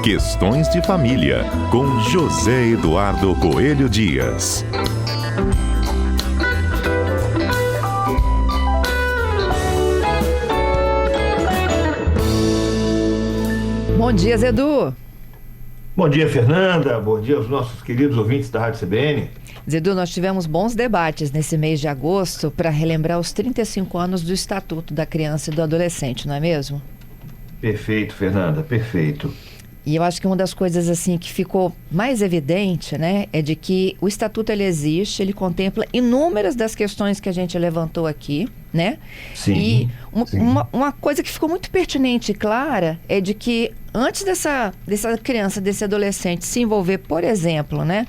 Questões de Família, com José Eduardo Coelho Dias. Bom dia, Zedu. Bom dia, Fernanda. Bom dia aos nossos queridos ouvintes da Rádio CBN. Zedu, nós tivemos bons debates nesse mês de agosto para relembrar os 35 anos do Estatuto da Criança e do Adolescente, não é mesmo? Perfeito, Fernanda, perfeito. E eu acho que uma das coisas assim que ficou mais evidente, né, é de que o Estatuto ele existe, ele contempla inúmeras das questões que a gente levantou aqui, né? Sim. E sim. uma coisa que ficou muito pertinente e clara é de que antes dessa criança, desse adolescente se envolver, por exemplo, né,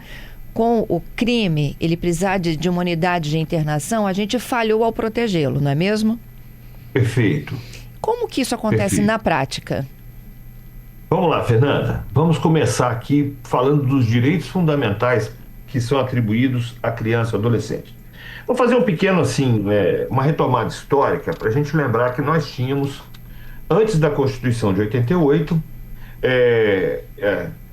com o crime, ele precisar de uma unidade de internação, a gente falhou ao protegê-lo, não é mesmo? Perfeito. Como que isso acontece na prática? Vamos lá, Fernanda. Vamos começar aqui falando dos direitos fundamentais que são atribuídos à criança e ao adolescente. Vou fazer um pequeno, uma retomada histórica para a gente lembrar que nós tínhamos, antes da Constituição de 88,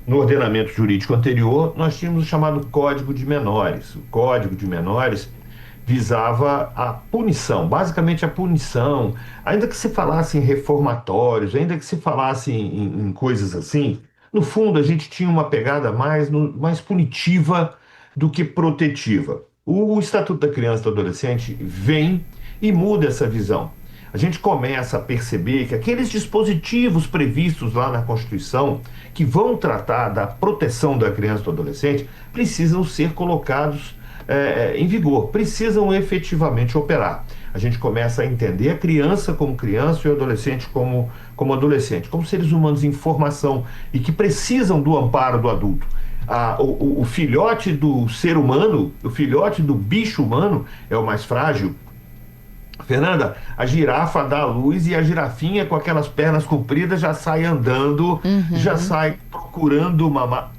no ordenamento jurídico anterior, nós tínhamos o chamado Código de Menores. O Código de Menores visava a punição, basicamente a punição, ainda que se falasse em reformatórios, ainda que se falasse em coisas assim, no fundo a gente tinha uma pegada mais punitiva do que protetiva. O Estatuto da Criança e do Adolescente vem e muda essa visão. A gente começa a perceber que aqueles dispositivos previstos lá na Constituição que vão tratar da proteção da criança e do adolescente precisam ser colocados em vigor, precisam efetivamente operar. A gente começa a entender a criança como criança e o adolescente como adolescente, como seres humanos em formação e que precisam do amparo do adulto. O filhote do ser humano, o filhote do bicho humano é o mais frágil. Fernanda, a girafa dá a luz e a girafinha com aquelas pernas compridas já sai andando, já sai procurando mamar.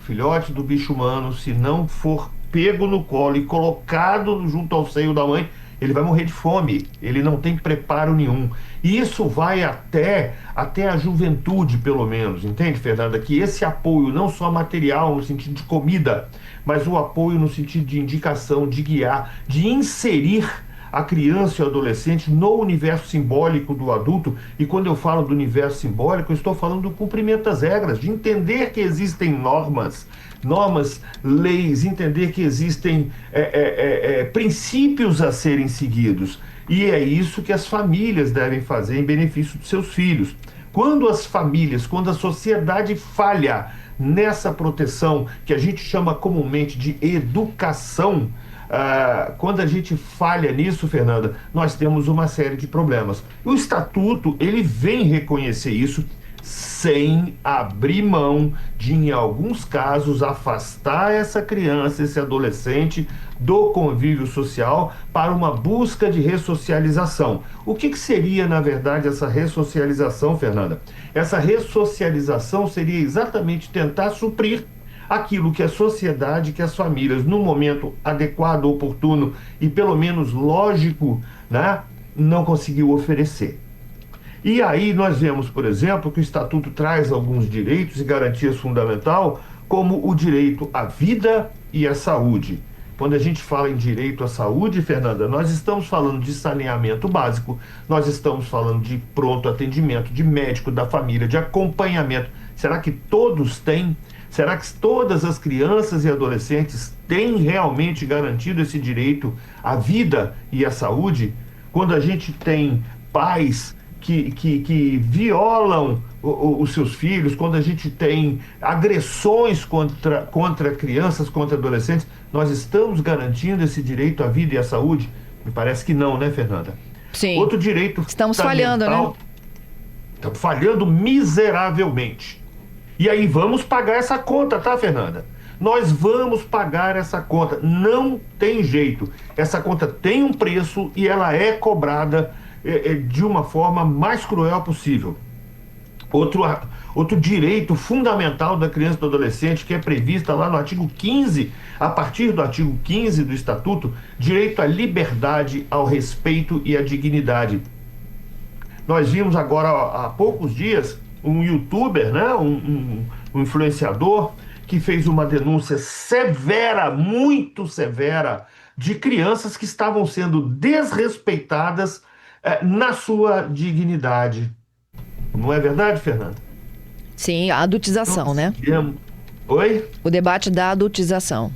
O filhote do bicho humano, se não for pego no colo e colocado junto ao seio da mãe, ele vai morrer de fome, ele não tem preparo nenhum. E isso vai até a juventude, pelo menos, entende, Fernanda? Que esse apoio, não só material, no sentido de comida, mas o apoio no sentido de indicação, de guiar, de inserir a criança e o adolescente no universo simbólico do adulto. E quando eu falo do universo simbólico, eu estou falando do cumprimento das regras, de entender que existem normas, leis, entender que existem princípios a serem seguidos. E é isso que as famílias devem fazer em benefício dos seus filhos. Quando as famílias, quando a sociedade falha nessa proteção, que a gente chama comumente de educação, quando a gente falha nisso, Fernanda, nós temos uma série de problemas. O Estatuto, ele vem reconhecer isso sem abrir mão de, em alguns casos, afastar essa criança, esse adolescente do convívio social para uma busca de ressocialização. O que seria, na verdade, essa ressocialização, Fernanda? Essa ressocialização seria exatamente tentar suprir aquilo que a sociedade, que as famílias, no momento adequado, oportuno e pelo menos lógico, né, não conseguiu oferecer. E aí nós vemos, por exemplo, que o Estatuto traz alguns direitos e garantias fundamentais, como o direito à vida e à saúde. Quando a gente fala em direito à saúde, Fernanda, nós estamos falando de saneamento básico, nós estamos falando de pronto atendimento, de médico da família, de acompanhamento. Será que todos têm? Será que todas as crianças e adolescentes têm realmente garantido esse direito à vida e à saúde? Quando a gente tem pais que violam os seus filhos, quando a gente tem agressões contra crianças, contra adolescentes, nós estamos garantindo esse direito à vida e à saúde? Me parece que não, né, Fernanda? Sim. Outro direito estamos falhando, né? Estamos falhando miseravelmente. E aí vamos pagar essa conta, tá, Fernanda? Nós vamos pagar essa conta. Não tem jeito. Essa conta tem um preço e ela é cobrada de uma forma mais cruel possível. Outro direito fundamental da criança e do adolescente, que é prevista lá no artigo 15, a partir do artigo 15 do Estatuto, direito à liberdade, ao respeito e à dignidade. Nós vimos agora, há poucos dias, um youtuber, né? Um influenciador que fez uma denúncia severa, muito severa, de crianças que estavam sendo desrespeitadas na sua dignidade. Não é verdade, Fernanda? Sim, a adultização, né? Oi? O debate da adultização.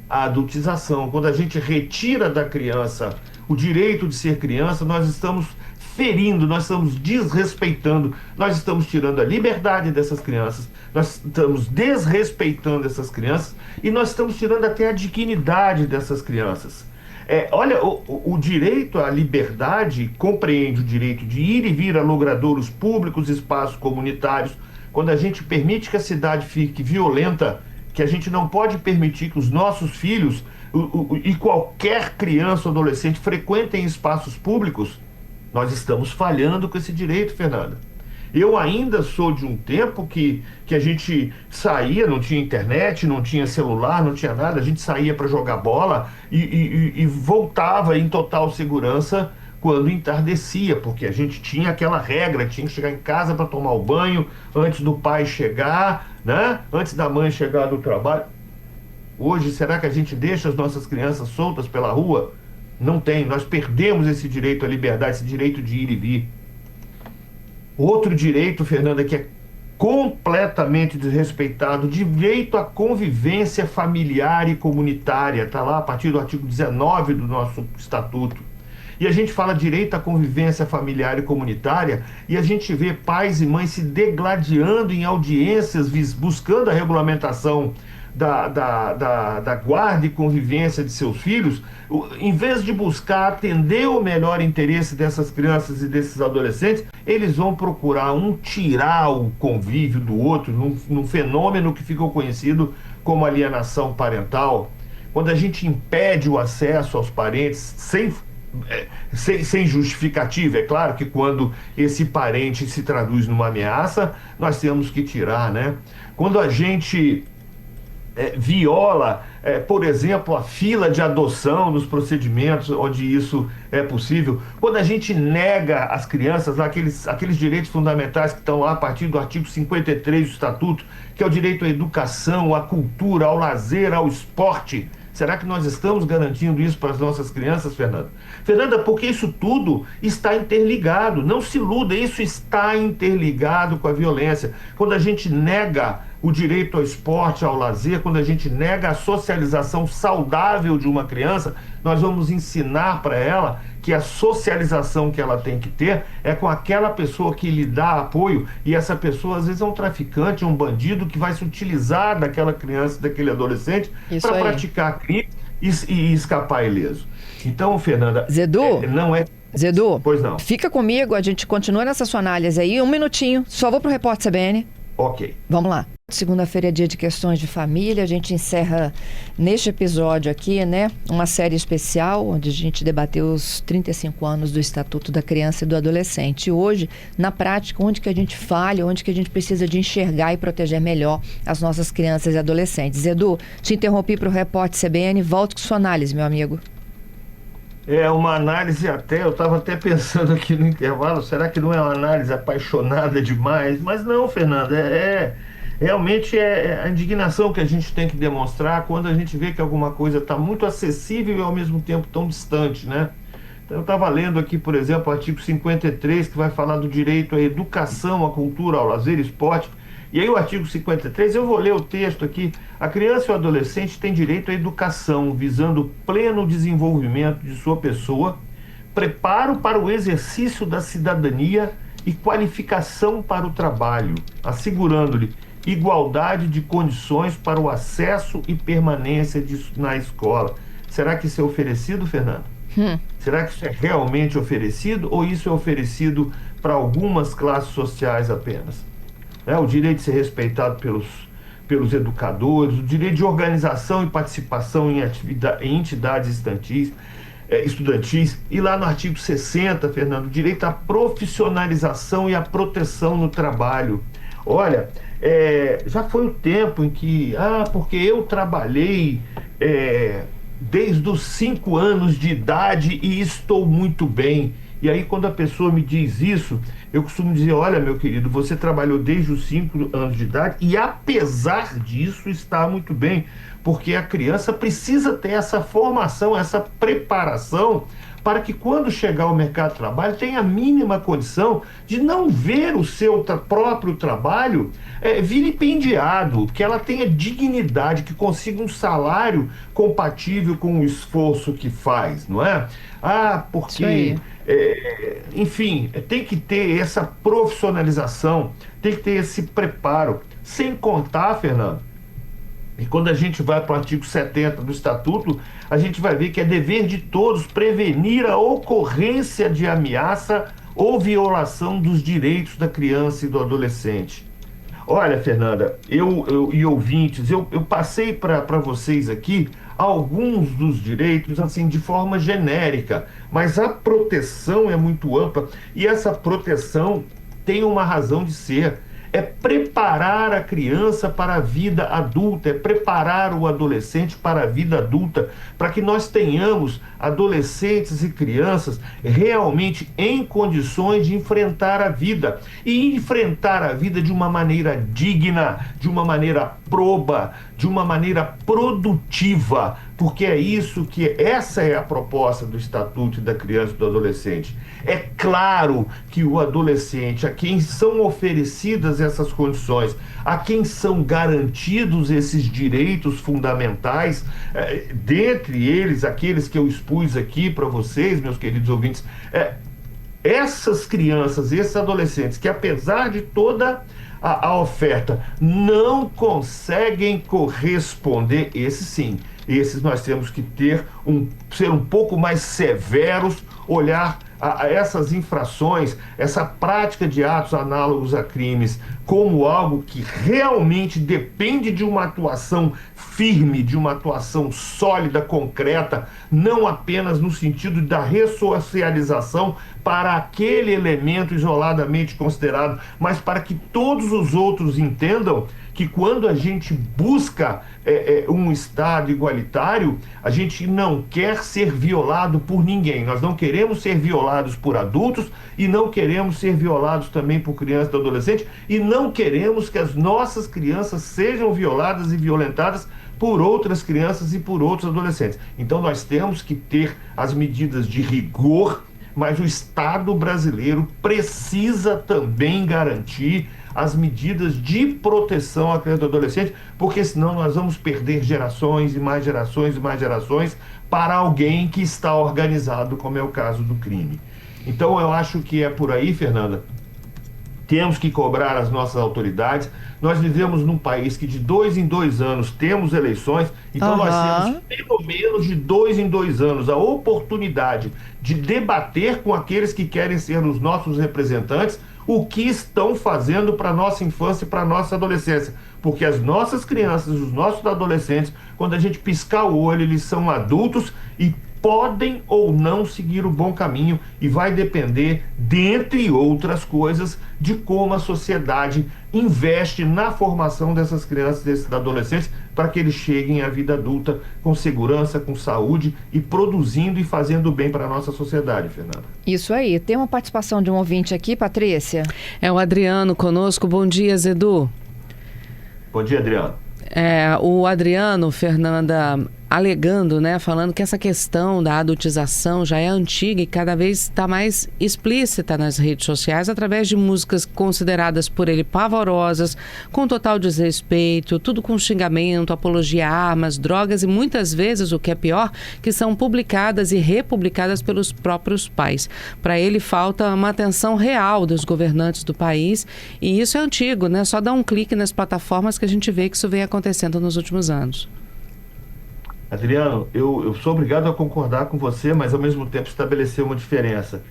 A adultização. Quando a gente retira da criança o direito de ser criança, nós estamos ferindo, nós estamos desrespeitando, nós estamos tirando a liberdade dessas crianças, nós estamos desrespeitando essas crianças e nós estamos tirando até a dignidade dessas crianças. Olha, o direito à liberdade compreende o direito de ir e vir a logradouros públicos, espaços comunitários. Quando a gente permite que a cidade fique violenta, que a gente não pode permitir que os nossos filhos e qualquer criança ou adolescente frequentem espaços públicos, nós estamos falhando com esse direito, Fernanda. Eu ainda sou de um tempo que a gente saía, não tinha internet, não tinha celular, não tinha nada, a gente saía para jogar bola e voltava em total segurança quando entardecia, porque a gente tinha aquela regra, tinha que chegar em casa para tomar o banho antes do pai chegar, né? Antes da mãe chegar do trabalho. Hoje, será que a gente deixa as nossas crianças soltas pela rua? Não tem, nós perdemos esse direito à liberdade, esse direito de ir e vir. Outro direito, Fernanda, que é completamente desrespeitado, direito à convivência familiar e comunitária, está lá a partir do artigo 19 do nosso estatuto. E a gente fala direito à convivência familiar e comunitária e a gente vê pais e mães se degladiando em audiências, buscando a regulamentação da guarda e convivência de seus filhos, em vez de buscar atender o melhor interesse dessas crianças e desses adolescentes, eles vão procurar tirar o convívio do outro num fenômeno que ficou conhecido como alienação parental. Quando a gente impede o acesso aos parentes sem justificativa, é claro que quando esse parente se traduz numa ameaça, nós temos que tirar, né? Quando a gente viola, por exemplo, a fila de adoção nos procedimentos onde isso é possível, quando a gente nega às crianças aqueles direitos fundamentais que estão lá a partir do artigo 53 do Estatuto, que é o direito à educação, à cultura, ao lazer, ao esporte. Será que nós estamos garantindo isso para as nossas crianças, Fernanda? Fernanda, porque isso tudo está interligado. Não se iluda, isso está interligado com a violência. Quando a gente nega o direito ao esporte, ao lazer, quando a gente nega a socialização saudável de uma criança, nós vamos ensinar para ela que a socialização que ela tem que ter é com aquela pessoa que lhe dá apoio, e essa pessoa às vezes é um traficante, um bandido que vai se utilizar daquela criança, daquele adolescente para praticar crime e escapar ileso. Então, Fernanda, Zedu, não é... Zedu, pois não. Fica comigo, a gente continua nessa sua análise aí, um minutinho, só vou pro Repórter CBN. Ok. Vamos lá. Segunda-feira é dia de questões de família. A gente encerra neste episódio aqui, né, uma série especial onde a gente debateu os 35 anos do Estatuto da Criança e do Adolescente. E hoje, na prática, onde que a gente falha, onde que a gente precisa de enxergar e proteger melhor as nossas crianças e adolescentes. Edu, te interrompi para o Repórter CBN. Volto com sua análise, meu amigo. É uma análise eu estava até pensando aqui no intervalo, será que não é uma análise apaixonada demais? Mas não, Fernanda, realmente é a indignação que a gente tem que demonstrar quando a gente vê que alguma coisa está muito acessível e ao mesmo tempo tão distante, né? Então, eu estava lendo aqui, por exemplo, o artigo 53, que vai falar do direito à educação, à cultura, ao lazer e esporte. E aí o artigo 53, eu vou ler o texto aqui. A criança e o adolescente têm direito à educação, visando o pleno desenvolvimento de sua pessoa, preparo para o exercício da cidadania e qualificação para o trabalho, assegurando-lhe igualdade de condições para o acesso e permanência na escola. Será que isso é oferecido, Fernanda? Será que isso é realmente oferecido ou isso é oferecido para algumas classes sociais apenas? O direito de ser respeitado pelos educadores, o direito de organização e participação em entidades estudantis, e lá no artigo 60, Fernando, o direito à profissionalização e à proteção no trabalho. Olha, já foi o tempo em que, porque eu trabalhei desde os 5 anos de idade e estou muito bem. E aí, quando a pessoa me diz isso, eu costumo dizer: olha, meu querido, você trabalhou desde os 5 anos de idade e, apesar disso, está muito bem, porque a criança precisa ter essa formação, essa preparação, para que, quando chegar ao mercado de trabalho, tenha a mínima condição de não ver o seu próprio trabalho vilipendiado, que ela tenha dignidade, que consiga um salário compatível com o esforço que faz, não é? Porque, enfim, tem que ter essa profissionalização, tem que ter esse preparo, sem contar, Fernando. E quando a gente vai para o artigo 70 do Estatuto, a gente vai ver que é dever de todos prevenir a ocorrência de ameaça ou violação dos direitos da criança e do adolescente. Olha, Fernanda, e ouvintes, eu passei para vocês aqui alguns dos direitos, assim, de forma genérica, mas a proteção é muito ampla e essa proteção tem uma razão de ser. É preparar a criança para a vida adulta, é preparar o adolescente para a vida adulta, para que nós tenhamos adolescentes e crianças realmente em condições de enfrentar a vida. E enfrentar a vida de uma maneira digna, de uma maneira proba, de uma maneira produtiva, porque essa é a proposta do Estatuto da Criança e do Adolescente. É claro que o adolescente, a quem são oferecidas essas condições, a quem são garantidos esses direitos fundamentais, dentre eles, aqueles que eu expus aqui para vocês, meus queridos ouvintes, essas crianças, esses adolescentes, que apesar de toda a oferta, não conseguem corresponder, esses nós temos que ser um pouco mais severos, olhar a essas infrações, essa prática de atos análogos a crimes, como algo que realmente depende de uma atuação firme, de uma atuação sólida, concreta, não apenas no sentido da ressocialização para aquele elemento isoladamente considerado, mas para que todos os outros entendam que, quando a gente busca um Estado igualitário, a gente não quer ser violado por ninguém. Nós não queremos ser violados por adultos e não queremos ser violados também por crianças e adolescentes, e não queremos que as nossas crianças sejam violadas e violentadas por outras crianças e por outros adolescentes. Então nós temos que ter as medidas de rigor, mas o Estado brasileiro precisa também garantir as medidas de proteção à criança e ao adolescente, porque senão nós vamos perder gerações e mais gerações e mais gerações para alguém que está organizado, como é o caso do crime. Então eu acho que é por aí, Fernanda. Temos que cobrar as nossas autoridades. Nós vivemos num país que de 2 em 2 anos temos eleições, então nós temos pelo menos de 2 em 2 anos a oportunidade de debater com aqueles que querem ser os nossos representantes o que estão fazendo para a nossa infância e para a nossa adolescência. Porque as nossas crianças, os nossos adolescentes, quando a gente piscar o olho, eles são adultos e podem ou não seguir o bom caminho, e vai depender, dentre outras coisas, de como a sociedade investe na formação dessas crianças, desses adolescentes, para que eles cheguem à vida adulta com segurança, com saúde e produzindo e fazendo bem para a nossa sociedade, Fernanda. Isso aí. Tem uma participação de um ouvinte aqui, Patrícia. É o Adriano conosco. Bom dia, Zedu. Bom dia, Adriano. O Adriano, Fernanda, alegando, falando que essa questão da adultização já é antiga e cada vez está mais explícita nas redes sociais, através de músicas consideradas por ele pavorosas, com total desrespeito, tudo com xingamento, apologia a armas, drogas e muitas vezes, o que é pior, que são publicadas e republicadas pelos próprios pais. Para ele falta uma atenção real dos governantes do país, e isso é antigo, só dá um clique nas plataformas que a gente vê que isso vem acontecendo nos últimos anos. Adriano, eu sou obrigado a concordar com você, mas ao mesmo tempo estabelecer uma diferença.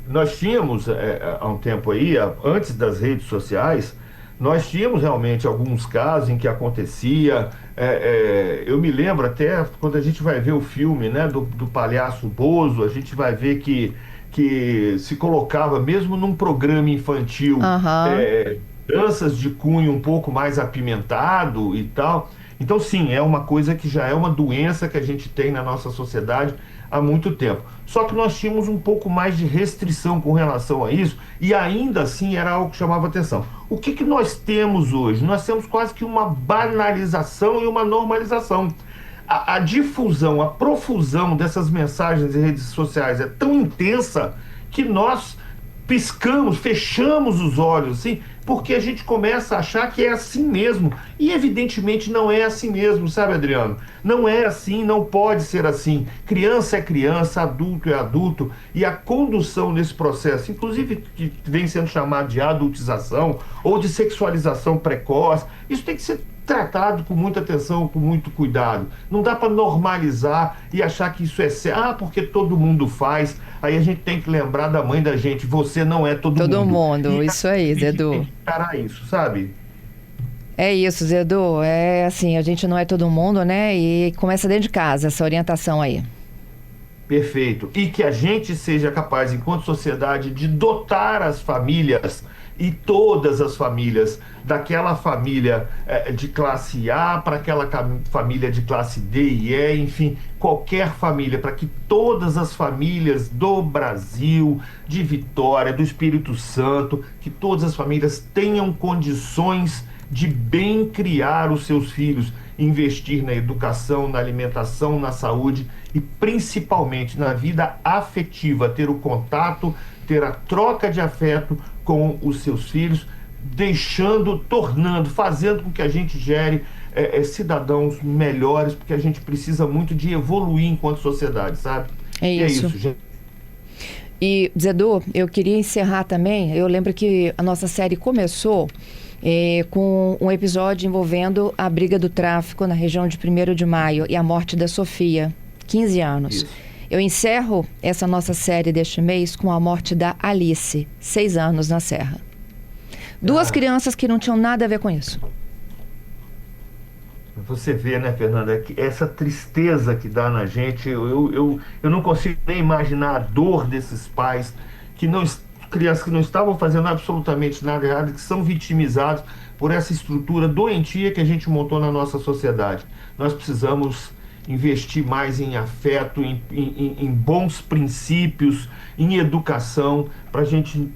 Nós tínhamos, há um tempo aí, antes das redes sociais, nós tínhamos realmente alguns casos em que acontecia. Eu me lembro até quando a gente vai ver o filme, do palhaço Bozo, a gente vai ver que se colocava, mesmo num programa infantil, danças de cunho um pouco mais apimentado e tal. Então, sim, é uma coisa que já é uma doença que a gente tem na nossa sociedade, há muito tempo. Só que nós tínhamos um pouco mais de restrição com relação a isso, e ainda assim era algo que chamava atenção. O que nós temos hoje? Nós temos quase que uma banalização e uma normalização. A difusão, a profusão dessas mensagens em redes sociais é tão intensa que nós piscamos, fechamos os olhos, assim, porque a gente começa a achar que é assim mesmo. E evidentemente não é assim mesmo, sabe, Adriano? Não é assim, não pode ser assim. Criança é criança, adulto é adulto, e a condução nesse processo, inclusive que vem sendo chamado de adultização ou de sexualização precoce, isso tem que ser tratado com muita atenção, com muito cuidado. Não dá para normalizar e achar que isso é certo, porque todo mundo faz. Aí a gente tem que lembrar da mãe da gente, você não é todo mundo. Todo mundo, E isso aí, Zedu. tem que encarar isso, sabe? É isso, Zedu. É assim, a gente não é todo mundo, né? E começa dentro de casa essa orientação aí. Perfeito. E que a gente seja capaz, enquanto sociedade, de dotar as famílias e todas as famílias, daquela família de classe A para aquela família de classe D e E, enfim, qualquer família, para que todas as famílias do Brasil, de Vitória, do Espírito Santo, que todas as famílias tenham condições de bem criar os seus filhos, investir na educação, na alimentação, na saúde e principalmente na vida afetiva, ter o contato, ter a troca de afeto com os seus filhos, fazendo com que a gente gere cidadãos melhores, porque a gente precisa muito de evoluir enquanto sociedade, sabe? É isso. Gente. E, Zedu, eu queria encerrar também, eu lembro que a nossa série começou com um episódio envolvendo a briga do tráfico na região de 1º de Maio e a morte da Sofia, 15 anos. Isso. Eu encerro essa nossa série deste mês com a morte da Alice, 6 anos na Serra. Duas crianças que não tinham nada a ver com isso. Você vê, né, Fernanda, que essa tristeza que dá na gente, eu não consigo nem imaginar a dor desses pais, crianças que não estavam fazendo absolutamente nada errado, que são vitimizados por essa estrutura doentia que a gente montou na nossa sociedade. Nós precisamos investir mais em afeto, em bons princípios, em educação, para a gente,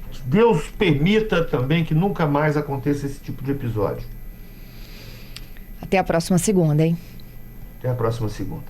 que Deus permita também que nunca mais aconteça esse tipo de episódio. Até a próxima segunda, hein? Até a próxima segunda.